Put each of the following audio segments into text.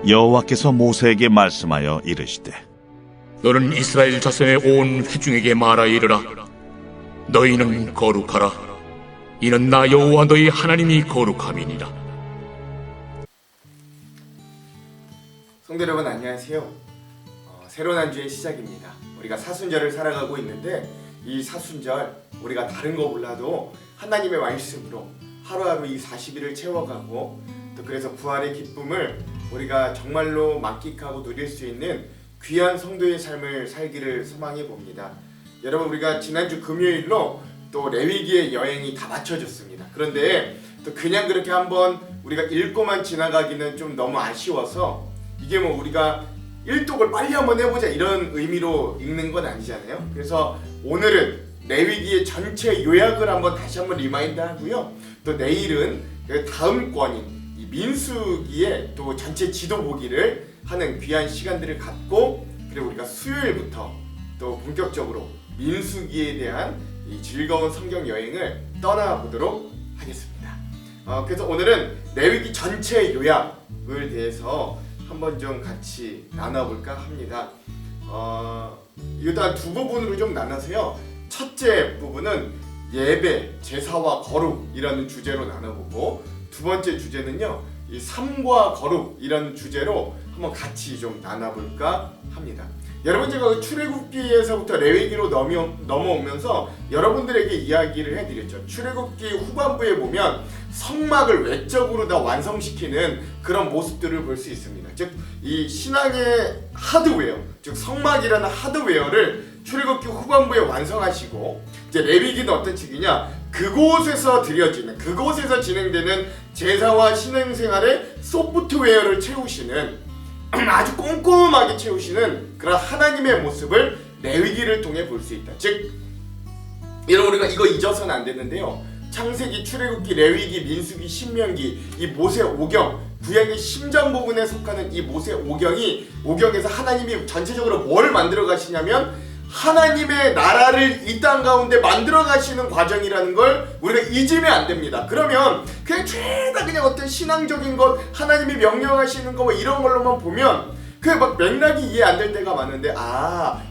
여호와께서 모세에게 말씀하여 이르시되 너는 이스라엘 자손의 온 회중에게 말하여 이르라. 너희는 거룩하라. 이는 나 여호와 너희 하나님이 거룩함이니라. 성도 여러분 안녕하세요. 새로운 한 주의 시작입니다. 우리가 사순절을 살아가고 있는데 이 사순절 우리가 다른 거 몰라도 하나님의 말씀으로 하루하루 이 40일을 채워가고 또 그래서 부활의 기쁨을 우리가 정말로 만끽하고 누릴 수 있는 귀한 성도의 삶을 살기를 소망해 봅니다. 여러분 우리가 지난주 금요일로 또 레위기의 여행이 다 마쳐졌습니다. 그런데 또 그냥 그렇게 한번 우리가 읽고만 지나가기는 좀 너무 아쉬워서 이게 뭐 우리가 일독을 빨리 한번 해보자 이런 의미로 읽는 건 아니잖아요. 그래서 오늘은 레위기의 전체 요약을 다시 한번 리마인드 하고요. 또 내일은 그 다음 권인 이 민수기의 또 전체 지도 보기를 하는 귀한 시간들을 갖고 그리고 우리가 수요일부터 또 본격적으로 민수기에 대한 이 즐거운 성경 여행을 떠나보도록 하겠습니다. 그래서 오늘은 레위기 전체 요약을 대해서 한번 좀 같이 나눠볼까 합니다. 이것도 한 두 부분으로 좀 나눠서요. 첫째 부분은 예배, 제사와 거룩이라는 주제로 나눠보고 두 번째 주제는요. 이 삶과 거룩이라는 주제로 한번 같이 좀 나눠볼까 합니다. 여러분 제가 출애굽기에서부터 레위기로 넘어오면서 여러분들에게 이야기를 해드렸죠. 출애굽기 후반부에 보면 성막을 외적으로 다 완성시키는 그런 모습들을 볼 수 있습니다. 즉 이 신앙의 하드웨어, 즉 성막이라는 하드웨어를 출애굽기 후반부에 완성하시고 이제 레위기는 어떤 측이냐? 그곳에서 드려지는, 그곳에서 진행되는 제사와 신앙생활의 소프트웨어를 채우시는 아주 꼼꼼하게 채우시는 그런 하나님의 모습을 레위기를 통해 볼 수 있다. 즉 여러분 우리가 이거 잊어서는 안 되는데요. 창세기, 출애굽기, 레위기, 민수기, 신명기 이 모세 오경 구약의 심장 부분에 속하는 이 모세 오경에서 하나님이 전체적으로 뭘 만들어 가시냐면 하나님의 나라를 이 땅 가운데 만들어 가시는 과정이라는 걸 우리가 잊으면 안 됩니다. 그러면 그냥 죄다 그냥 어떤 신앙적인 것, 하나님이 명령하시는 거 뭐 이런 걸로만 보면 그 막 맥락이 이해 안 될 때가 많은데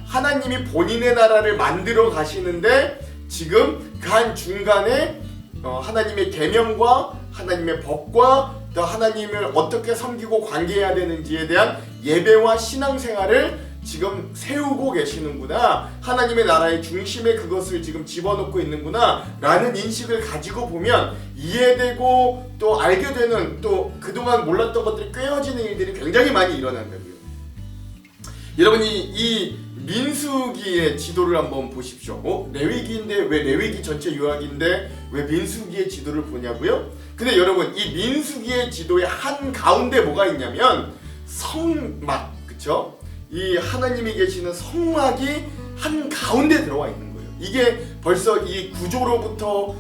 하나님이 본인의 나라를 만들어 가시는데 지금 그 한 중간에 하나님의 계명과 하나님의 법과 또 하나님을 어떻게 섬기고 관계해야 되는지에 대한 예배와 신앙생활을 지금 세우고 계시는구나, 하나님의 나라의 중심에 그것을 지금 집어넣고 있는구나 라는 인식을 가지고 보면 이해되고 또 알게 되는, 또 그동안 몰랐던 것들이 꿰어지는 일들이 굉장히 많이 일어난다고요. 여러분이 이 민수기의 지도를 한번 보십시오. 레위기인데 왜 레위기 전체 요약인데 왜 민수기의 지도를 보냐고요? 근데 여러분 이 민수기의 지도의 한 가운데 뭐가 있냐면 성막, 그쵸? 이 하나님이 계시는 성막이 한 가운데 들어와 있는 거예요. 이게 벌써 이 구조로부터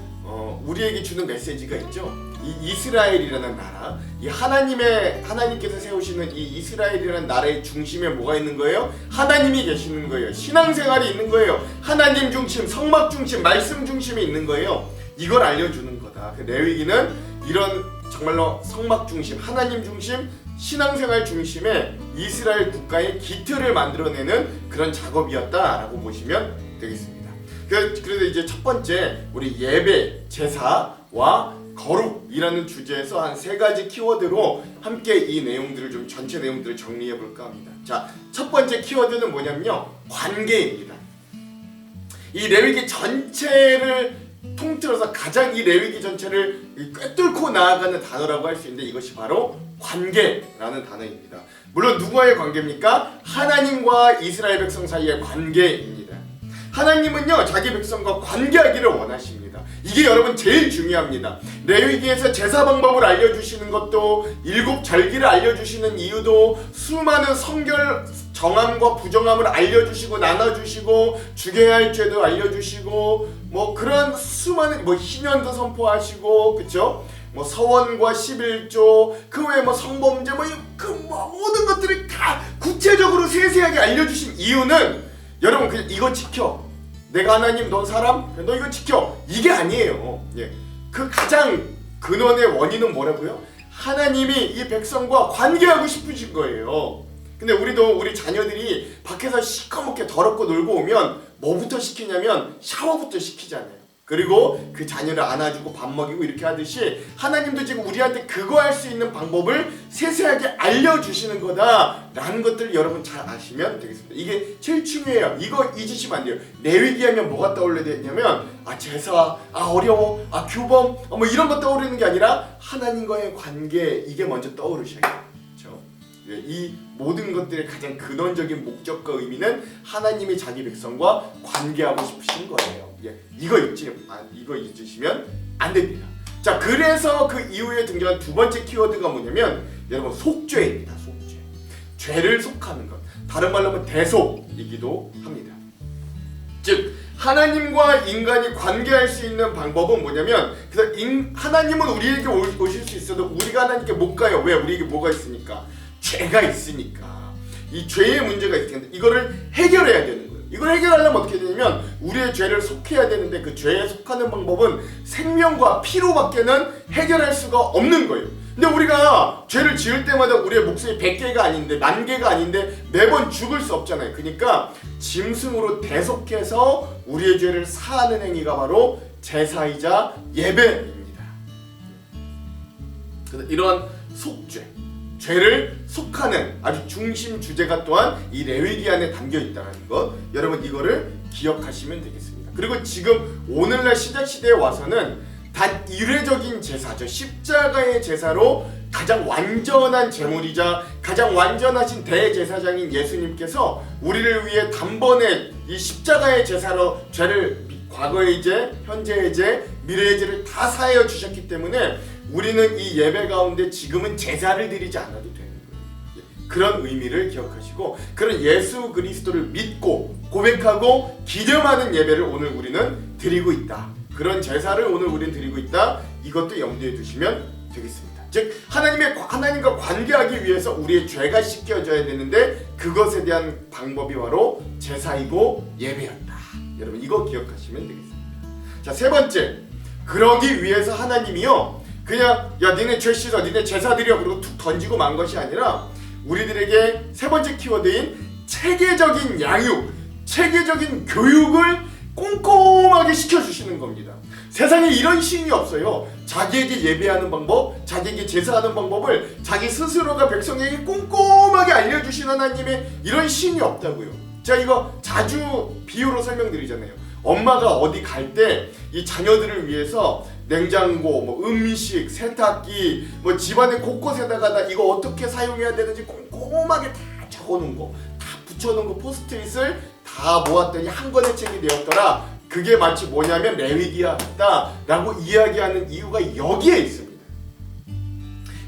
우리에게 주는 메시지가 있죠. 이 이스라엘이라는 나라, 이 하나님께서 세우시는 이 이스라엘이라는 나라의 중심에 뭐가 있는 거예요? 하나님이 계시는 거예요. 신앙생활이 있는 거예요. 하나님 중심, 성막 중심, 말씀 중심이 있는 거예요. 이걸 알려주는 거다. 그 레위기는 이런 정말로 성막 중심, 하나님 중심, 신앙생활 중심의 이스라엘 국가의 기틀을 만들어내는 그런 작업이었다라고 보시면 되겠습니다. 그래서 이제 첫 번째 우리 예배, 제사와 거룩이라는 주제에서 한 세 가지 키워드로 함께 이 내용들을 좀 전체 내용들을 정리해 볼까 합니다. 자, 첫 번째 키워드는 뭐냐면요, 관계입니다. 이 레위기 전체를 통틀어서 가장 이 레위기 전체를 꿰뚫고 나아가는 단어라고 할 수 있는데 이것이 바로 관계라는 단어입니다. 물론 누구와의 관계입니까? 하나님과 이스라엘 백성 사이의 관계입니다. 하나님은요 자기 백성과 관계하기를 원하십니다. 이게 여러분 제일 중요합니다. 레위기에서 제사 방법을 알려주시는 것도, 일곱 절기를 알려주시는 이유도, 수많은 성결 정함과 부정함을 알려주시고 나눠주시고, 죽여야 할 죄도 알려주시고, 뭐 그런 수많은 희년도 선포하시고, 그쵸? 서원과 11조, 그 외에 성범죄, 모든 것들을 다 구체적으로 세세하게 알려주신 이유는 여러분 그냥 이거 지켜, 내가 하나님 너 사람 너 이거 지켜, 이게 아니에요. 그 가장 근원의 원인은 뭐라고요? 하나님이 이 백성과 관계하고 싶으신 거예요. 근데 우리도 우리 자녀들이 밖에서 시커멓게 더럽고 놀고 오면 뭐부터 시키냐면 샤워부터 시키잖아요. 그리고 그 자녀를 안아주고 밥 먹이고 이렇게 하듯이 하나님도 지금 우리한테 그거 할 수 있는 방법을 세세하게 알려주시는 거다라는 것들을 여러분 잘 아시면 되겠습니다. 이게 제일 중요해요. 이거 잊으시면 안 돼요. 레위기하면 뭐가 떠올려야 되냐면 제사, 어려워, 규범, 뭐 이런 거 떠오르는 게 아니라 하나님과의 관계, 이게 먼저 떠오르셔야 돼요. 그렇죠? 이 모든 것들의 가장 근원적인 목적과 의미는 하나님이 자기 백성과 관계하고 싶으신 거예요. 이거 잊으시면 안 됩니다. 자, 그래서 그 이후에 등장한 두 번째 키워드가 뭐냐면 여러분 속죄입니다. 속죄. 죄를 속하는 것. 다른 말로 하면 대속이기도 합니다. 즉 하나님과 인간이 관계할 수 있는 방법은 뭐냐면, 그래서 하나님은 우리에게 오실 수 있어도 우리가 하나님께 못 가요. 왜? 우리에게 뭐가 있으니까? 죄가 있으니까. 이 죄의 문제가 있을 텐데 이거를 해결해야 되는 거예요. 이걸 해결하려면 어떻게 되냐면 우리의 죄를 속해야 되는데 그 죄에 속하는 방법은 생명과 피로밖에는 해결할 수가 없는 거예요. 근데 우리가 죄를 지을 때마다 우리의 목숨이 100개가 아닌데 10,000개가 아닌데 매번 죽을 수 없잖아요. 그러니까 짐승으로 대속해서 우리의 죄를 사하는 행위가 바로 제사이자 예배입니다. 그래서 이러한 속죄, 죄를 속하는 아주 중심 주제가 또한 이 레위기 안에 담겨 있다는 것, 여러분 이거를 기억하시면 되겠습니다. 그리고 지금 오늘날 신약 시대에 와서는 단 일회적인 제사죠. 십자가의 제사로 가장 완전한 제물이자 가장 완전하신 대제사장인 예수님께서 우리를 위해 단번에 이 십자가의 제사로 죄를 과거의 죄, 현재의 죄, 미래의 죄를 다 사하여 주셨기 때문에 우리는 이 예배 가운데 지금은 제사를 드리지 않아도 되는 거예요. 그런 의미를 기억하시고 그런 예수 그리스도를 믿고 고백하고 기념하는 예배를 오늘 우리는 드리고 있다. 그런 제사를 오늘 우리는 드리고 있다. 이것도 염두에 두시면 되겠습니다. 즉 하나님과 관계하기 위해서 우리의 죄가 씻겨져야 되는데 그것에 대한 방법이 바로 제사이고 예배였다. 여러분 이거 기억하시면 되겠습니다. 자, 세 번째, 그러기 위해서 하나님이요 그냥 니네 죄 씻어, 니네 제사 드려 그리고 툭 던지고 만 것이 아니라 우리들에게 세 번째 키워드인 체계적인 양육, 체계적인 교육을 꼼꼼하게 시켜주시는 겁니다. 세상에 이런 신이 없어요. 자기에게 예배하는 방법, 자기에게 제사하는 방법을 자기 스스로가 백성에게 꼼꼼하게 알려주신 하나님의 이런 신이 없다고요. 제가 이거 자주 비유로 설명드리잖아요. 엄마가 어디 갈 때 이 자녀들을 위해서 냉장고, 뭐 음식, 세탁기, 뭐 집안의 곳곳에다가 나 이거 어떻게 사용해야 되는지 꼼꼼하게 다 적어놓은 거, 다 붙여놓은 거 포스트잇을 다 모았더니 한 권의 책이 되었더라. 그게 마치 뭐냐면 레위기야 같다라고 이야기하는 이유가 여기에 있습니다.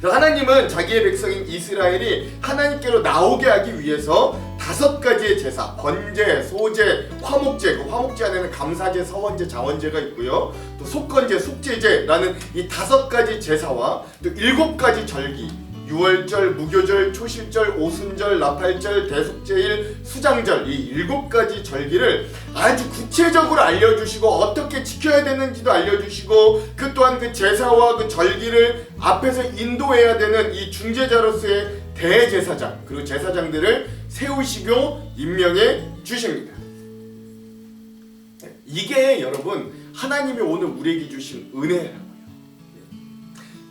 하나님은 자기의 백성인 이스라엘이 하나님께로 나오게 하기 위해서 5가지의 제사, 번제, 소제, 화목제, 그 화목제 안에는 감사제, 서원제, 자원제가 있고요. 또 속건제, 속죄제라는 이 5가지 제사와 또 7가지 절기, 유월절, 무교절, 초실절, 오순절, 나팔절, 대속제일, 수장절, 이 7가지 절기를 아주 구체적으로 알려주시고 어떻게 지켜야 되는지도 알려주시고 그 또한 그 제사와 그 절기를 앞에서 인도해야 되는 이 중재자로서의 대제사장 그리고 제사장들을 세우시고 임명해 주십니다. 이게 여러분 하나님이 오늘 우리에게 주신 은혜라고요.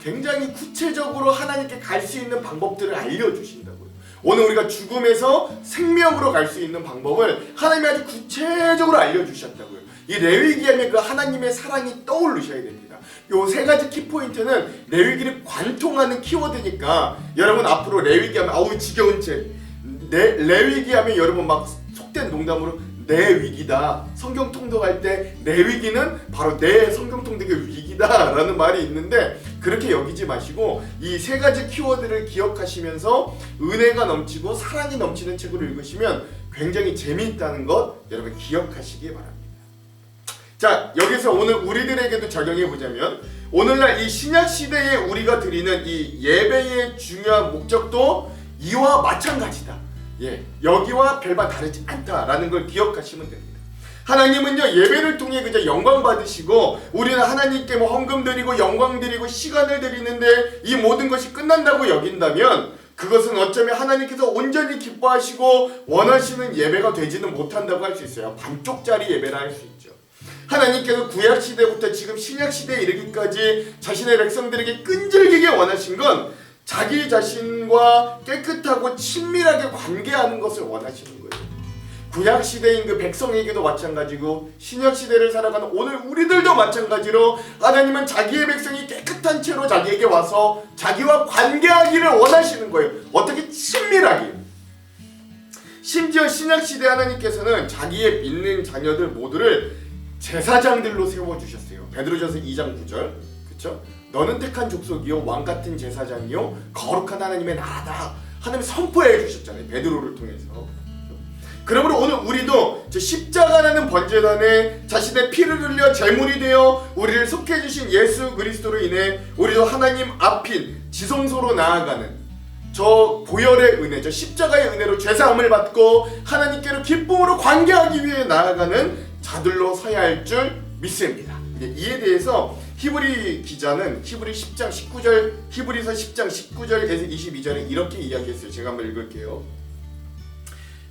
굉장히 구체적으로 하나님께 갈 수 있는 방법들을 알려주신다고요. 오늘 우리가 죽음에서 생명으로 갈 수 있는 방법을 하나님이 아주 구체적으로 알려주셨다고요. 이 레위기하면 그 하나님의 사랑이 떠오르셔야 됩니다. 요 3가지 키포인트는 레위기를 관통하는 키워드니까 여러분 앞으로 레위기하면 아우 지겨운 책, 레위기하면 여러분 막 속된 농담으로 내 위기다. 성경 통독할 때 내 위기는 바로 내 성경 통독의 위기다라는 말이 있는데 그렇게 여기지 마시고 이 3가지 키워드를 기억하시면서 은혜가 넘치고 사랑이 넘치는 책을 읽으시면 굉장히 재미있다는 것 여러분 기억하시기 바랍니다. 자, 여기서 오늘 우리들에게도 적용해 보자면 오늘날 이 신약 시대에 우리가 드리는 이 예배의 중요한 목적도 이와 마찬가지다. 여기와 별반 다르지 않다라는 걸 기억하시면 됩니다. 하나님은요 예배를 통해 그저 영광 받으시고 우리는 하나님께 뭐 헌금 드리고 영광 드리고 시간을 드리는데 이 모든 것이 끝난다고 여긴다면 그것은 어쩌면 하나님께서 온전히 기뻐하시고 원하시는 예배가 되지는 못한다고 할 수 있어요. 반쪽짜리 예배라 할 수 있죠. 하나님께서 구약시대부터 지금 신약시대에 이르기까지 자신의 백성들에게 끈질기게 원하신 건 자기 자신과 깨끗하고 친밀하게 관계하는 것을 원하시는 거예요. 구약시대인 그 백성에게도 마찬가지고 신약시대를 살아가는 오늘 우리들도 마찬가지로 하나님은 자기의 백성이 깨끗한 채로 자기에게 와서 자기와 관계하기를 원하시는 거예요. 어떻게 친밀하게. 심지어 신약시대 하나님께서는 자기의 믿는 자녀들 모두를 제사장들로 세워주셨어요. 베드로전서 2장 9절 그쵸? 너는 택한 족속이요 왕같은 제사장이요 거룩한 하나님의 나라다. 하나님이 선포해 주셨잖아요. 베드로를 통해서. 그러므로 오늘 우리도 십자가라는 번제단에 자신의 피를 흘려 제물이 되어 우리를 속해 주신 예수 그리스도로 인해 우리도 하나님 앞인 지성소로 나아가는 저 보혈의 은혜, 저 십자가의 은혜로 죄사함을 받고 하나님께로 기쁨으로 관계하기 위해 나아가는 자들로 서야 할 줄 믿습니다. 이에 대해서 히브리 기자는 히브리 10장 19절, 히브리서 10장 19절에서 22절에 이렇게 이야기했어요. 제가 한번 읽을게요.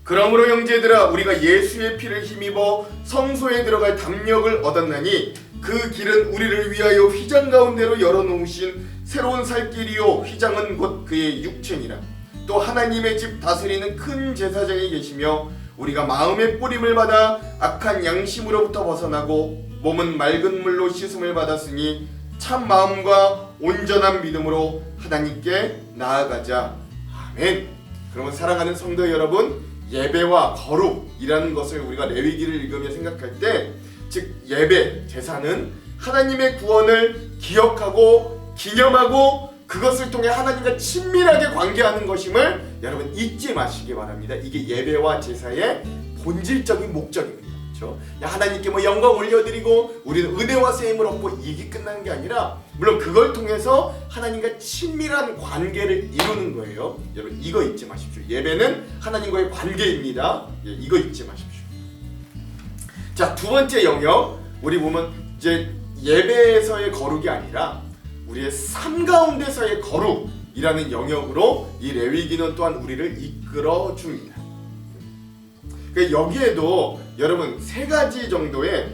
그러므로 형제들아 우리가 예수의 피를 힘입어 성소에 들어갈 담력을 얻었나니 그 길은 우리를 위하여 휘장 가운데로 열어놓으신 새로운 살 길이요 휘장은 곧 그의 육체니라. 또 하나님의 집 다스리는 큰 제사장이 계시며 우리가 마음의 뿌림을 받아 악한 양심으로부터 벗어나고 몸은 맑은 물로 씻음을 받았으니 참 마음과 온전한 믿음으로 하나님께 나아가자. 아멘. 그러면 사랑하는 성도 여러분, 예배와 거룩이라는 것을 우리가 레위기를 읽으며 생각할 때, 즉 예배, 제사는 하나님의 구원을 기억하고 기념하고 그것을 통해 하나님과 친밀하게 관계하는 것임을 여러분 잊지 마시기 바랍니다. 이게 예배와 제사의 본질적인 목적입니다. 그렇죠? 하나님께 뭐 영광 올려드리고 우리는 은혜와 세임을 얻고 이게 끝나는 게 아니라 물론 그걸 통해서 하나님과 친밀한 관계를 이루는 거예요. 여러분 이거 잊지 마십시오. 예배는 하나님과의 관계입니다. 이거 잊지 마십시오. 자, 두 번째 영역 우리 보면 이제 예배에서의 거룩이 아니라 우리의 삶 가운데서의 거룩이라는 영역으로 이 레위기는 또한 우리를 이끌어 줍니다. 여기에도 여러분 세 가지 정도의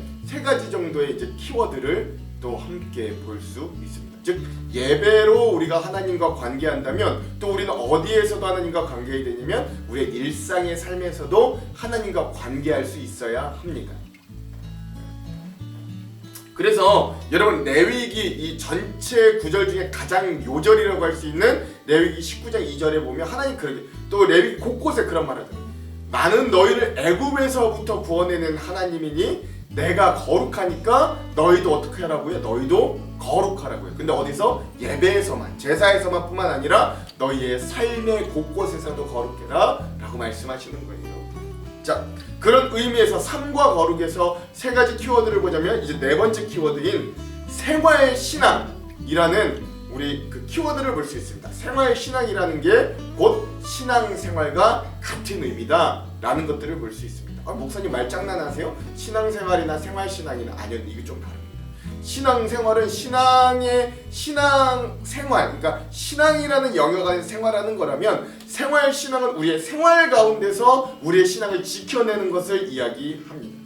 이제 키워드를 또 함께 볼 수 있습니다. 즉 예배로 우리가 하나님과 관계한다면 또 우리는 어디에서도 하나님과 관계해야 되냐면 우리의 일상의 삶에서도 하나님과 관계할 수 있어야 합니다. 그래서 여러분 레위기 이 전체 구절 중에 가장 요절이라고 할 수 있는 레위기 19장 2절에 보면 하나님 그렇게 또 레위기 곳곳에 그런 말을 하잖아요. 나는 너희를 애굽에서부터 구원해낸 하나님이니 내가 거룩하니까 너희도 어떻게 하라고요? 너희도 거룩하라고요. 근데 어디서? 예배에서만, 제사에서만 뿐만 아니라 너희의 삶의 곳곳에서도 거룩해라 라고 말씀하시는 거예요. 자, 그런 의미에서 삶과 거룩에서 세 가지 키워드를 보자면 이제 네 번째 키워드인 생활신앙이라는 우리 그 키워드를 볼 수 있습니다. 생활신앙이라는 게 곧 신앙생활과 같은 의미다 라는 것들을 볼 수 있습니다. 목사님 말장난하세요? 신앙생활이나 생활신앙이나 아니요, 이게 좀 다릅니다. 신앙생활은 신앙생활, 그러니까 신앙이라는 영역 안에서 생활하는 거라면 생활신앙은 우리의 생활 가운데서 우리의 신앙을 지켜내는 것을 이야기합니다.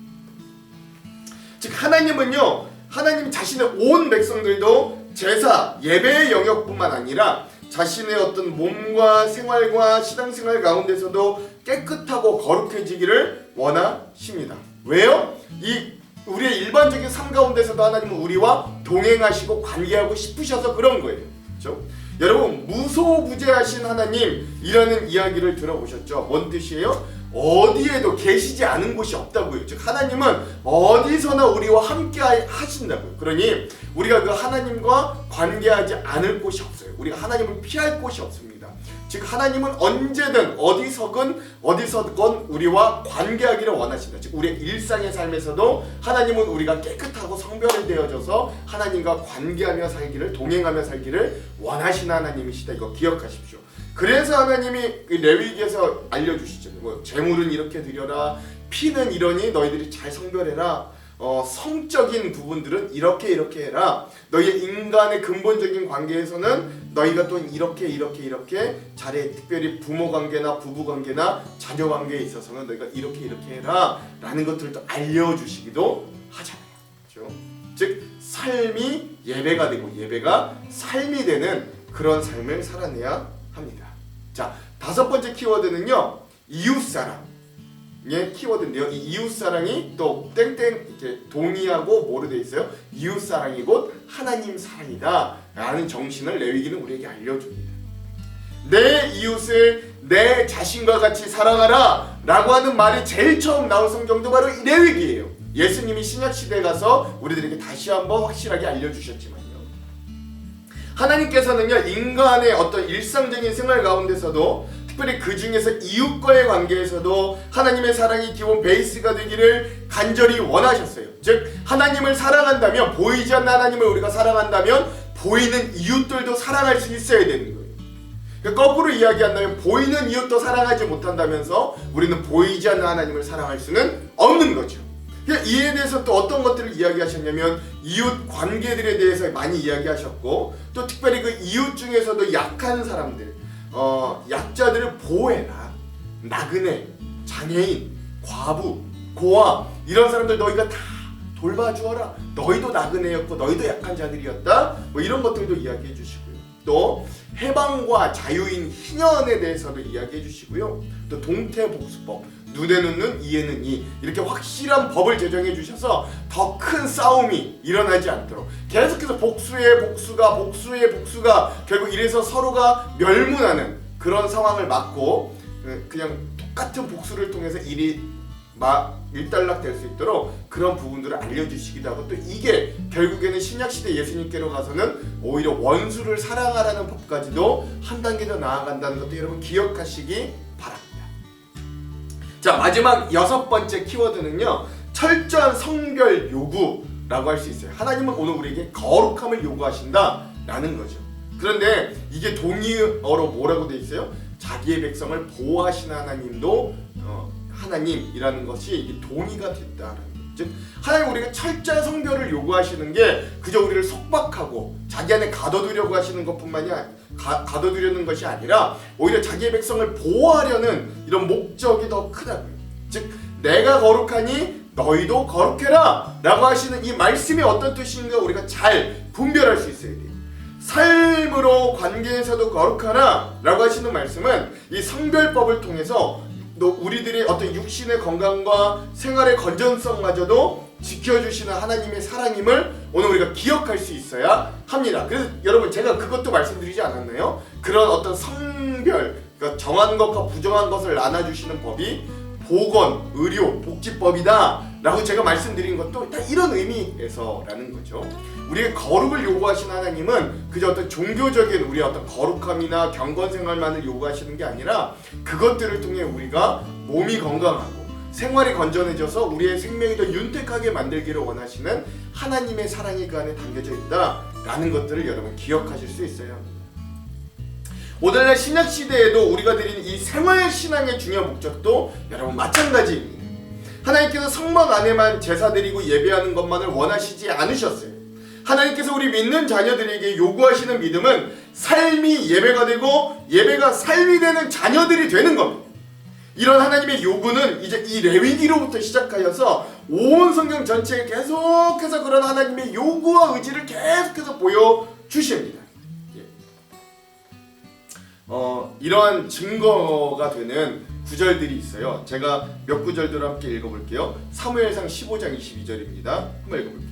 즉 하나님은요, 하나님 자신의 온 백성들도 제사, 예배의 영역뿐만 아니라 자신의 어떤 몸과 생활과 신앙생활 가운데서도 깨끗하고 거룩해지기를 원하십니다. 왜요? 이 우리의 일반적인 삶 가운데서도 하나님은 우리와 동행하시고 관계하고 싶으셔서 그런 거예요. 그렇죠? 여러분 무소부재하신 하나님이라는 이야기를 들어보셨죠? 뭔 뜻이에요? 어디에도 계시지 않은 곳이 없다고요. 즉 하나님은 어디서나 우리와 함께 하신다고요. 그러니 우리가 그 하나님과 관계하지 않을 곳이 없어요. 우리가 하나님을 피할 곳이 없습니다. 즉 하나님은 언제든 어디서건 우리와 관계하기를 원하신다. 즉 우리의 일상의 삶에서도 하나님은 우리가 깨끗하고 성별이 되어져서 하나님과 관계하며 살기를, 동행하며 살기를 원하시는 하나님이시다. 이거 기억하십시오. 그래서 하나님이 레위기에서 알려주시죠. 뭐 재물은 이렇게 드려라, 피는 이러니 너희들이 잘 성별해라. 성적인 부분들은 이렇게 해라. 너희의 인간의 근본적인 관계에서는 너희가 또 이렇게 잘해. 특별히 부모 관계나 부부 관계나 자녀 관계에 있어서는 너희가 이렇게 해라 라는 것들을 또 알려주시기도 하잖아요. 그렇죠? 즉 삶이 예배가 되고 예배가 삶이 되는 그런 삶을 살아내야 합니다. 자, 5번째 키워드는요, 이웃사랑. 예, 키워드인데요. 이 이웃사랑이 또 땡땡 이렇게 동의하고 뭐로 되어 있어요? 이웃사랑이 곧 하나님 사랑이다 라는 정신을 레위기는 우리에게 알려줍니다. 내 이웃을 내 자신과 같이 사랑하라 라고 하는 말이 제일 처음 나온 성경도 바로 이 레위기예요. 예수님이 신약시대에 가서 우리들에게 다시 한번 확실하게 알려주셨지만요, 하나님께서는요, 인간의 어떤 일상적인 생활 가운데서도 특별히 그 중에서 이웃과의 관계에서도 하나님의 사랑이 기본 베이스가 되기를 간절히 원하셨어요. 즉 하나님을 사랑한다면, 보이지 않는 하나님을 우리가 사랑한다면 보이는 이웃들도 사랑할 수 있어야 되는 거예요. 그러니까 거꾸로 이야기한다면 보이는 이웃도 사랑하지 못한다면서 우리는 보이지 않는 하나님을 사랑할 수는 없는 거죠. 이에 대해서 또 어떤 것들을 이야기하셨냐면 이웃 관계들에 대해서 많이 이야기하셨고, 또 특별히 그 이웃 중에서도 약한 사람들, 약자들을 보호해라. 나그네, 장애인, 과부, 고아 이런 사람들 너희가 다 돌봐주어라. 너희도 나그네였고 너희도 약한 자들이었다. 뭐 이런 것들도 이야기해 주시고요. 또 해방과 자유인 희년에 대해서도 이야기해 주시고요. 또 동태복수법, 눈에는 눈, 이에는 이, 이렇게 확실한 법을 제정해 주셔서 더 큰 싸움이 일어나지 않도록 계속해서 복수의 복수가 결국 이래서 서로가 멸문하는 그런 상황을 막고 그냥 똑같은 복수를 통해서 일이 일단락될 수 있도록 그런 부분들을 알려주시기도 하고, 또 이게 결국에는 신약시대 예수님께로 가서는 오히려 원수를 사랑하라는 법까지도 한 단계 더 나아간다는 것도 여러분 기억하시기 바랍니다. 자, 마지막 6번째 키워드는요, 철저한 성별 요구라고 할 수 있어요. 하나님은 오늘 우리에게 거룩함을 요구하신다라는 거죠. 그런데 이게 동의어로 뭐라고 돼 있어요? 자기의 백성을 보호하시는 하나님도 하나님이라는 것이 이게 동의가 됐다라는 거죠. 즉 하나님 우리가 철저한 성별을 요구하시는 게 그저 우리를 속박하고 자기 안에 가둬두려고 하시는 것뿐만이 가둬두려는 것이 아니라 오히려 자기의 백성을 보호하려는 이런 목적이 더 크다고요. 즉 내가 거룩하니 너희도 거룩해라 라고 하시는 이 말씀이 어떤 뜻인가 우리가 잘 분별할 수 있어야 돼요. 삶으로 관계에서도 거룩하라 라고 하시는 말씀은 이 성별법을 통해서 우리들의 어떤 육신의 건강과 생활의 건전성마저도 지켜주시는 하나님의 사랑임을 오늘 우리가 기억할 수 있어야 합니다. 그래서 여러분 제가 그것도 말씀드리지 않았나요? 그런 어떤 성별, 그러니까 정한 것과 부정한 것을 나눠주시는 법이 보건, 의료, 복지법이다 라고 제가 말씀드린 것도 다 이런 의미에서라는 거죠. 우리의 거룩을 요구하시는 하나님은 그저 어떤 종교적인 우리의 어떤 거룩함이나 경건생활만을 요구하시는 게 아니라 그것들을 통해 우리가 몸이 건강하고 생활이 건전해져서 우리의 생명이 더 윤택하게 만들기를 원하시는 하나님의 사랑이 그 안에 담겨져 있다라는 것들을 여러분 기억하실 수 있어야 합니다. 오늘날 신약시대에도 우리가 드리는 이 생활신앙의 중요한 목적도 여러분 마찬가지입니다. 하나님께서 성막 안에만 제사 드리고 예배하는 것만을 원하시지 않으셨어요. 하나님께서 우리 믿는 자녀들에게 요구하시는 믿음은 삶이 예배가 되고 예배가 삶이 되는 자녀들이 되는 겁니다. 이런 하나님의 요구는 이제 이 레위기로부터 시작하여서 온 성경 전체에 계속해서 그런 하나님의 요구와 의지를 계속해서 보여주십니다. 이러한 증거가 되는 구절들이 있어요. 제가 몇 구절들을 함께 읽어볼게요. 사무엘상 15장 22절입니다. 한번 읽어볼게요.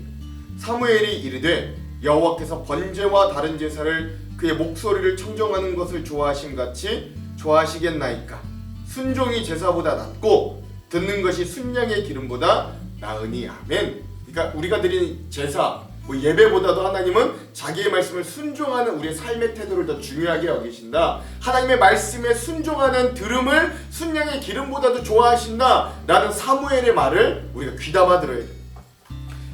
사무엘이 이르되 여호와께서 번제와 다른 제사를 그의 목소리를 청정하는 것을 좋아하심 같이 좋아하시겠나이까. 순종이 제사보다 낫고 듣는 것이 순양의 기름보다 나으니 아멘. 그러니까 우리가 드리는 제사, 예배보다도 하나님은 자기의 말씀을 순종하는 우리의 삶의 태도를 더 중요하게 여기신다. 하나님의 말씀에 순종하는 들음을 순양의 기름보다도 좋아하신다 라는 사무엘의 말을 우리가 귀담아 들어야 돼요.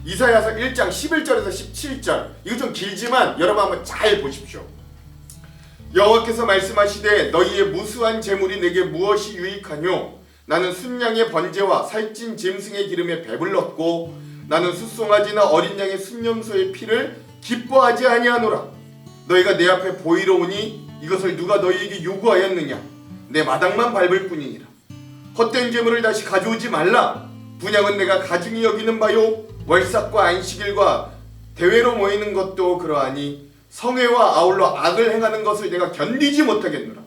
이사야서 1장 11절에서 17절, 이거 좀 길지만 여러분 한번 잘 보십시오. 여호와께서 말씀하시되 너희의 무수한 재물이 내게 무엇이 유익하뇨? 나는 순양의 번제와 살찐 짐승의 기름에 배불렀고 나는 숫송아지나 어린 양의 순염소의 피를 기뻐하지 아니하노라. 너희가 내 앞에 보이러 오니 이것을 누가 너희에게 요구하였느냐? 내 마당만 밟을 뿐이니라. 헛된 재물을 다시 가져오지 말라. 분양은 내가 가증히 여기는 바요. 월삭과 안식일과 대회로 모이는 것도 그러하니 성회와 아울러 악을 행하는 것을 내가 견디지 못하겠노라.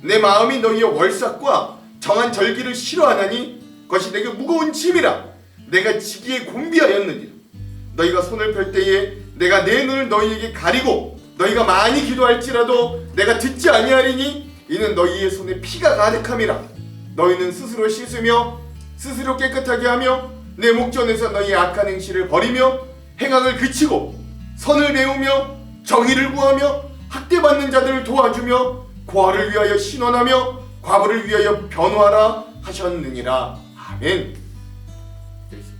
내 마음이 너희의 월삭과 정한 절기를 싫어하나니 그것이 내게 무거운 짐이라. 내가 지기에 곤비하였느니라. 너희가 손을 펼 때에 내가 내 눈을 너희에게 가리고 너희가 많이 기도할지라도 내가 듣지 아니하리니 이는 너희의 손에 피가 가득함이라. 너희는 스스로 씻으며 스스로 깨끗하게 하며 내 목전에서 너희의 악한 행실을 버리며 행악을 그치고 선을 배우며 정의를 구하며 학대받는 자들을 도와주며 고아를 위하여 신원하며 과부를 위하여 변호하라 하셨느니라. 아멘.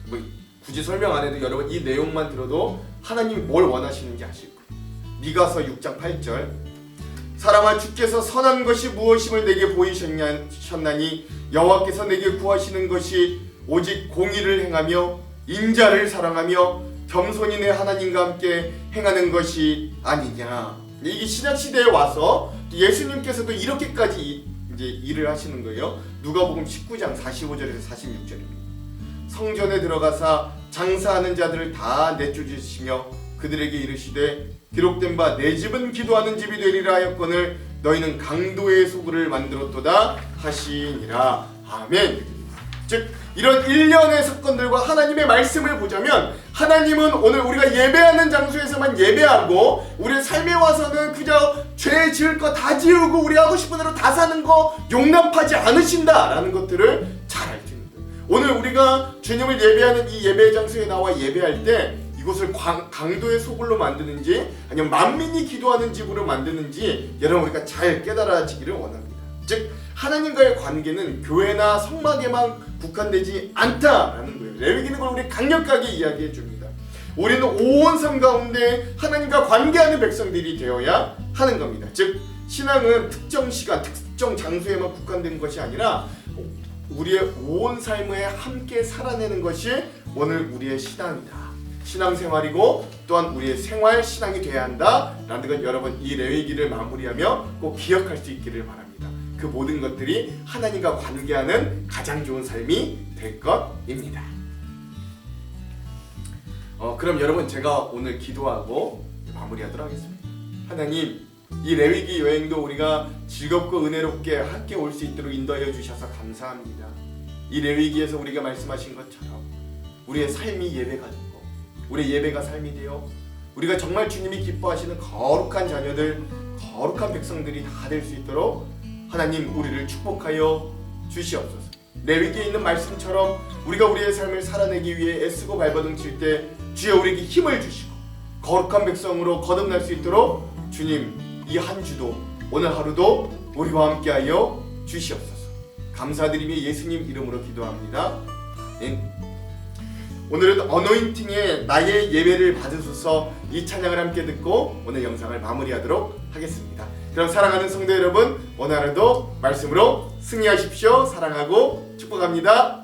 뭐 굳이 설명 안 해도 여러분 이 내용만 들어도 하나님이 뭘 원하시는지 아실 거예요. 미가서 6장 8절 사람아 주께서 선한 것이 무엇임을 내게 보이셨나니 여호와께서 내게 구하시는 것이 오직 공의를 행하며 인자를 사랑하며 겸손히 내 하나님과 함께 행하는 것이 아니냐. 이게 신약 시대에 와서 예수님께서도 이렇게까지 이제 일을 하시는 거예요. 누가복음 19장 45절에서 46절입니다. 성전에 들어가사 장사하는 자들을 다 내쫓으시며 그들에게 이르시되 기록된 바 내 집은 기도하는 집이 되리라 하였거늘 너희는 강도의 소굴을 만들었도다 하시니라. 아멘. 즉 이런 일련의 사건들과 하나님의 말씀을 보자면 하나님은 오늘 우리가 예배하는 장소에서만 예배하고 우리의 삶에 와서는 그저 죄 지을 거 다 지우고 우리 하고 싶은 대로 다 사는 거 용납하지 않으신다라는 것들을 잘 알죠. 오늘 우리가 주님을 예배하는 이 예배 장소에 나와 예배할 때 이곳을 강도의 소굴로 만드는지 아니면 만민이 기도하는 집으로 만드는지 여러분 우리가 잘 깨달아지기를 원합니다. 즉 하나님과의 관계는 교회나 성막에만 국한되지 않다라는 거예요. 레위기는 걸 우리 강력하게 이야기해 줍니다. 우리는 온 삶 가운데 하나님과 관계하는 백성들이 되어야 하는 겁니다. 즉 신앙은 특정 시간, 특정 장소에만 국한된 것이 아니라 우리의 온 삶에 함께 살아내는 것이 오늘 우리의 신앙이다. 신앙생활이고 또한 우리의 생활 신앙이 되어야 한다라는 것 여러분 이 레위기를 마무리하며 꼭 기억할 수 있기를 바랍니다. 그 모든 것들이 하나님과 관계하는 가장 좋은 삶이 될 것입니다. 그럼 여러분 제가 오늘 기도하고 마무리하도록 하겠습니다. 하나님 이 레위기 여행도 우리가 즐겁고 은혜롭게 함께 올 수 있도록 인도하여 주셔서 감사합니다. 이 레위기에서 우리가 말씀하신 것처럼 우리의 삶이 예배가 되고 우리의 예배가 삶이 되어 우리가 정말 주님이 기뻐하시는 거룩한 자녀들, 거룩한 백성들이 다 될 수 있도록 하나님 우리를 축복하여 주시옵소서. 레위기에 있는 말씀처럼 우리가 우리의 삶을 살아내기 위해 애쓰고 발버둥칠 때 주여 우리에게 힘을 주시고 거룩한 백성으로 거듭날 수 있도록 주님 이 한 주도 오늘 하루도 우리와 함께하여 주시옵소서. 감사드리며 예수님 이름으로 기도합니다. 오늘은 어노인팅에 나의 예배를 받으소서 이 찬양을 함께 듣고 오늘 영상을 마무리하도록 하겠습니다. 그럼 사랑하는 성도 여러분 오늘 하루도 말씀으로 승리하십시오. 사랑하고 축복합니다.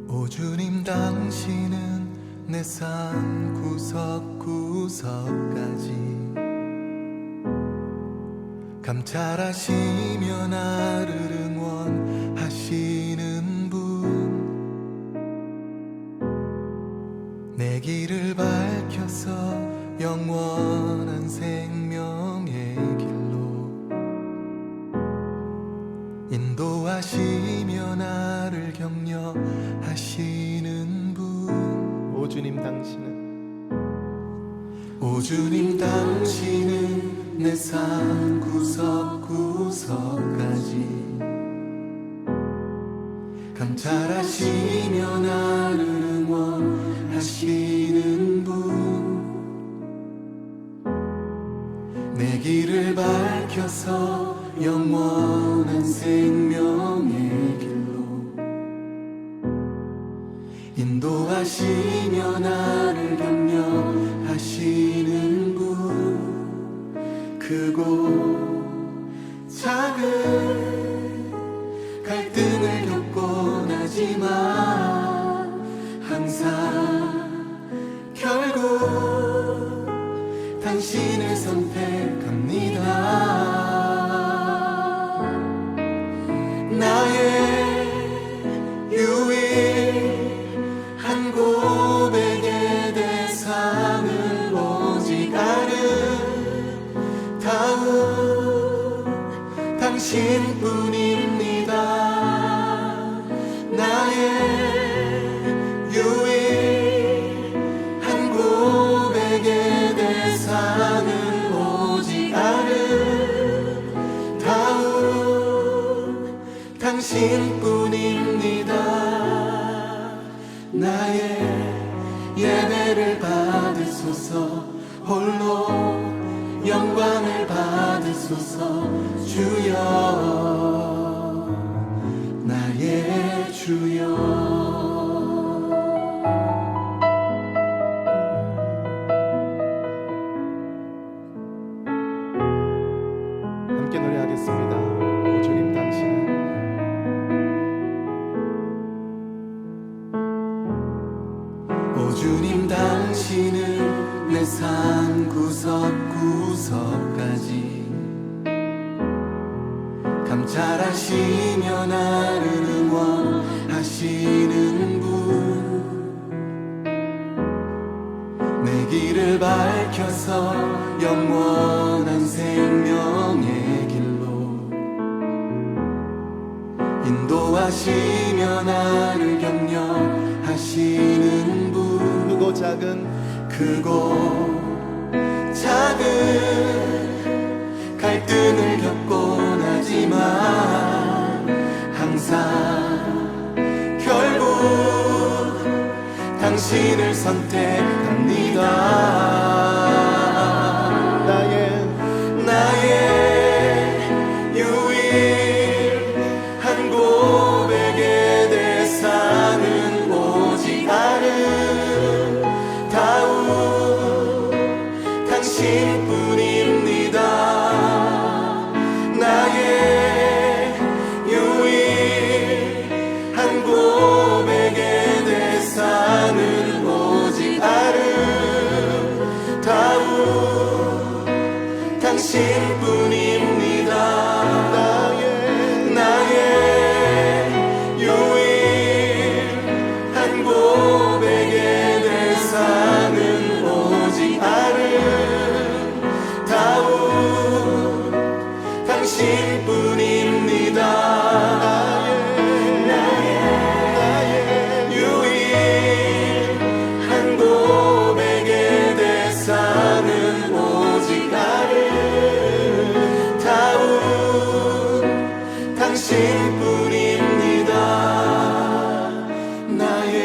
오 주님 당신은 내 삶 구석구석까지 감찰하시며 나를 응원하시는 분 내 길을 밝혀서 영원한 생명의 길로 인도하시며 나를 격려하시는 분 오 주님 당신은 내 삶 구석구석까지 감찰하시며 나를 응원하시는 분 내 길을 길을 밝혀서 영원한 생명의 길로 인도하시며 나를 격려하시는 분, 크고 작은 갈등을 겪곤 하지만 항상 결국 당신을 선택합니다. 나의 유일한 고백의 대상은 오직 아름다운 당신뿐입니다. 나의 유일한 고백의 대상은 오직 아름다운 당신뿐입니다. 나의 예배를 받으소서, 홀로 영광을 받으소서. 주여, 나의 주여. 함께 노래하겠습니다. 오 주님 당신은, 오 주님 당신은 내 삶 구석구석까지 감찰하시며 나를 응원하시는 분, 내 길을 밝혀서 영원한 생명의 길로 인도하시며 나를 격려하시는 분, 크고 작은 갈등을 겪곤 하지만 항상 결국 당신을 선택합니다. 나의 유일한 고백의 대상은 오직 아름다운 당신뿐입니다. 나의 유일한 고백의 대상은 오직 아름다운 당신뿐입니다. 나의 유일한 고백의 대상은 오직 아름다운 당신뿐입니다. 나의 유일한 고백의 대상은 오직 아름다운 당신뿐입니다. 나의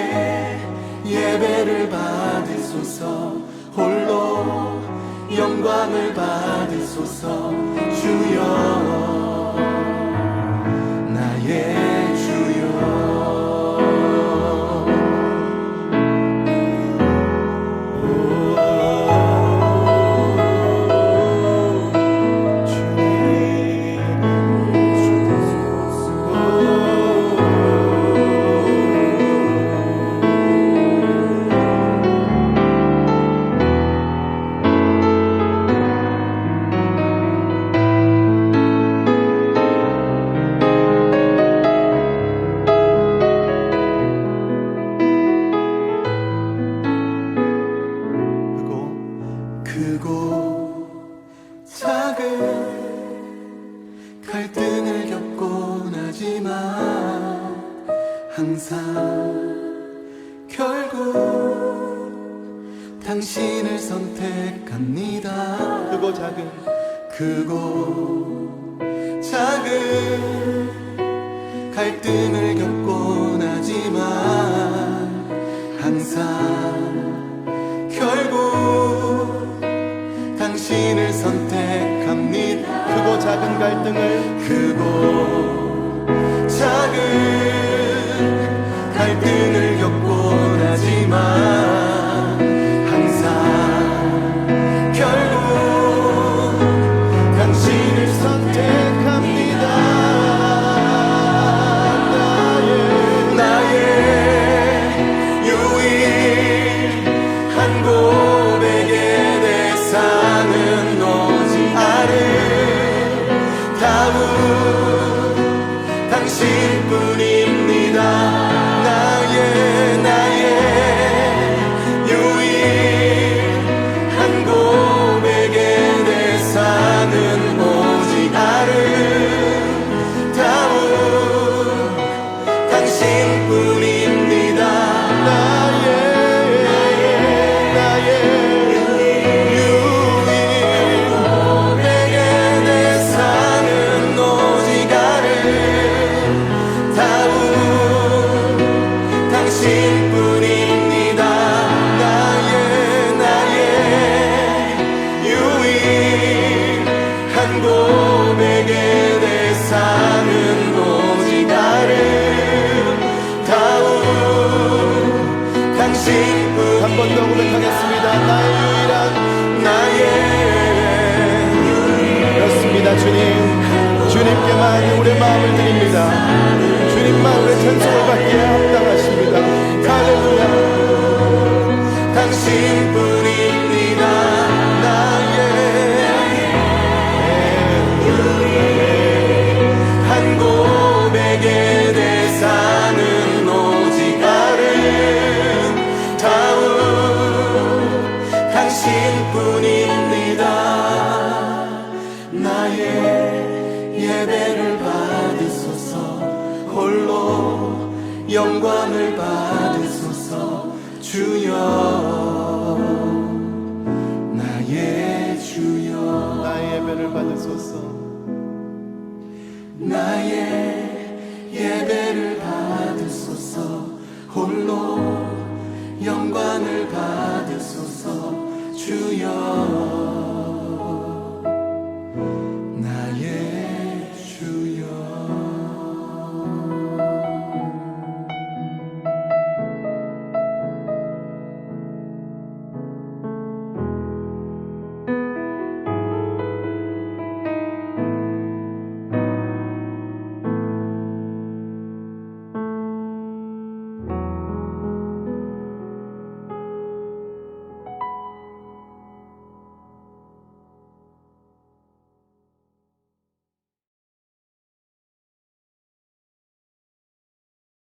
예배를 받으소서, 홀로 영광을 받으소서. 주여, 나의 주여. 크고 작은 갈등을 겪곤 하지만 항상 결국 당신을 선택합니다. 크고 작은 갈등을 겪곤 하지만 항상 결국 당신을 선택합니다. 크고 작은 갈등을 크고 작은 갈등을 겪곤 하지만 항상 결국 당신을 선택합니다. 나의 유일한 고백의 대상은 오직 아름다운 당신뿐입니다. 나의 유일한 고백의 대상은 오직 아름다운 당신뿐입니다. 나의 유일한 고백의 대상은 오직 아름다운 당신뿐입니다. 나의 유일한 고백의 대상은 오직 아름다운 당신뿐. 한 번 더 고백하겠습니다. 나의 그렇습니다. 주님께만 우리의 마음을 드립니다. 주님만 우리의 찬송을 받기에 합당하십니다. 할렐루야. 당신뿐입니다. 나의 한 고백의 대상은 오직 아름다운 당신뿐입니다. 나의 예배를 받으소서. 홀로 영광을 받으소서. 주여 나의 주여 나의 예배를 받으소서. 나의 예배를 받으소서. 홀로 영광을 받으소서. 주여